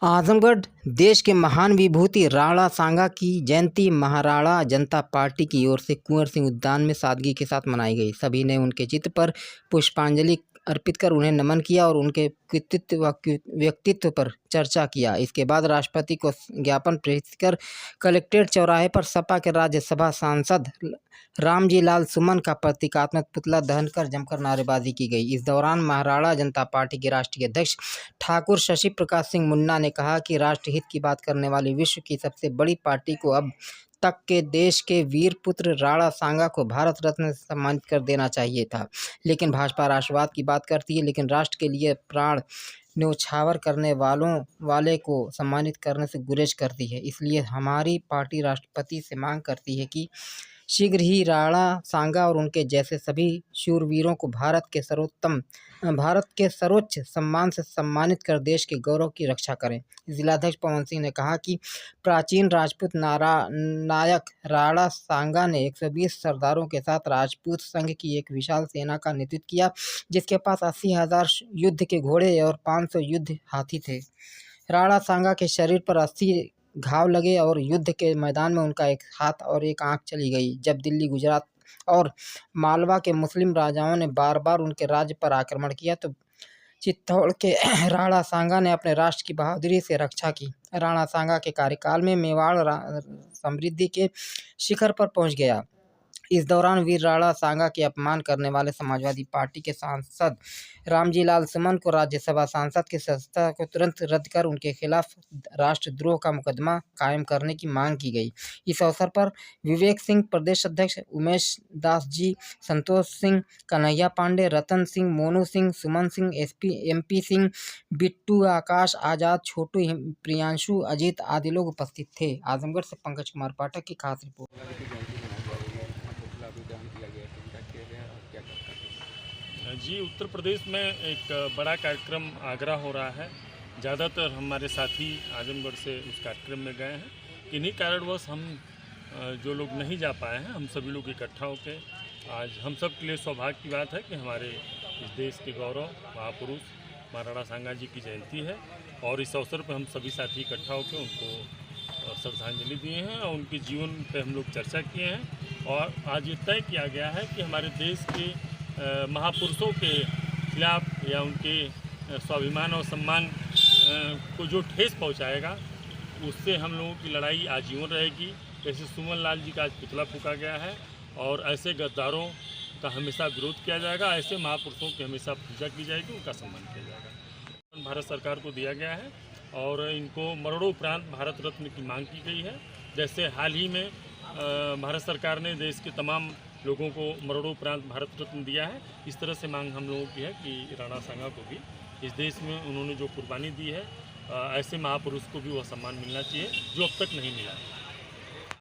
आजमगढ़ देश के महान विभूति राणा सांगा की जयंती महाराणा जनता पार्टी की ओर से कुंवर सिंह उद्यान में सादगी के साथ मनाई गई। सभी ने उनके चित्र पर पुष्पांजलि अर्पित कर उन्हें नमन किया और उनके व्यक्तित्व पर चर्चा किया। इसके बाद राष्ट्रपति को ज्ञापन प्रेषित कर कलेक्ट्रेट चौराहे पर सपा के राज्यसभा सांसद रामजी लाल सुमन का प्रतीकात्मक पुतला दहन कर जमकर नारेबाजी की गई। इस दौरान महाराणा जनता पार्टी के राष्ट्रीय अध्यक्ष ठाकुर शशि प्रकाश सिंह मुन्ना ने कहा कि राष्ट्रहित की बात करने वाली विश्व की सबसे बड़ी पार्टी को अब तक के देश के वीर पुत्र राणा सांगा को भारत रत्न से सम्मानित कर देना चाहिए था, लेकिन भाजपा राष्ट्रवाद की बात करती है, लेकिन राष्ट्र के लिए प्राण न्यौछावर करने वाले को सम्मानित करने से गुरेज करती है। इसलिए हमारी पार्टी राष्ट्रपति से मांग करती है कि शीघ्र ही राणा सांगा और उनके जैसे सभी शूरवीरों को भारत के सर्वोच्च सम्मान से सम्मानित कर देश के गौरव की रक्षा करें। जिलाध्यक्ष पवन सिंह ने कहा कि प्राचीन राजपूत नायक राणा सांगा ने 120 सरदारों के साथ राजपूत संघ की एक विशाल सेना का नेतृत्व किया, जिसके पास 80,000 युद्ध के घोड़े और 500 युद्ध हाथी थे। राणा सांगा के शरीर पर 80 घाव लगे और युद्ध के मैदान में उनका एक हाथ और एक आंख चली गई। जब दिल्ली, गुजरात और मालवा के मुस्लिम राजाओं ने बार बार उनके राज्य पर आक्रमण किया तो चित्तौड़ के राणा सांगा ने अपने राष्ट्र की बहादुरी से रक्षा की। राणा सांगा के कार्यकाल में मेवाड़ समृद्धि के शिखर पर पहुंच गया। इस दौरान वीर राणा सांगा के अपमान करने वाले समाजवादी पार्टी के सांसद रामजी लाल सुमन को राज्यसभा सांसद की सदस्यता को तुरंत रद्द कर उनके खिलाफ राष्ट्रद्रोह का मुकदमा कायम करने की मांग की गई। इस अवसर पर विवेक सिंह प्रदेश अध्यक्ष, उमेश दास जी, संतोष सिंह, कन्हैया पांडे, रतन सिंह, मोनू सिंह, सुमन सिंह, MP सिंह, बिट्टू, आकाश आजाद, छोटू, प्रियांशु, अजीत आदि लोग उपस्थित थे। आजमगढ़ से पंकज कुमार पाठक की खास रिपोर्ट। जी, उत्तर प्रदेश में एक बड़ा कार्यक्रम आगरा हो रहा है। ज़्यादातर हमारे साथी आजमगढ़ से उस कार्यक्रम में गए हैं। किन्हीं कारणवश हम जो लोग नहीं जा पाए हैं, हम सभी लोग इकट्ठा होकर आज हम सब के लिए सौभाग्य की बात है कि हमारे इस देश के गौरव महापुरुष महाराणा सांगा जी की जयंती है और इस अवसर पर हम सभी साथी इकट्ठा होकर उनको श्रद्धांजलि दिए हैं और उनके जीवन पर हम लोग चर्चा किए हैं। और आज ये तय किया गया है कि हमारे देश के महापुरुषों के खिलाफ या उनके स्वाभिमान और सम्मान को जो ठेस पहुंचाएगा, उससे हम लोगों की लड़ाई आजीवन रहेगी। जैसे सुमन लाल जी का आज पुतला फूका गया है और ऐसे गद्दारों का हमेशा विरोध किया जाएगा, ऐसे महापुरुषों की हमेशा पूजा की जाएगी, उनका सम्मान किया जाएगा। भारत सरकार को दिया गया है और इनको मरणोपरांत भारत रत्न की मांग की गई है। जैसे हाल ही में भारत सरकार ने देश के तमाम लोगों को मरणोपरांत भारत रत्न दिया है, इस तरह से मांग हम लोगों की है कि राणा सांगा को भी इस देश में उन्होंने जो कुर्बानी दी है, ऐसे महापुरुष को भी वह सम्मान मिलना चाहिए जो अब तक नहीं मिला है।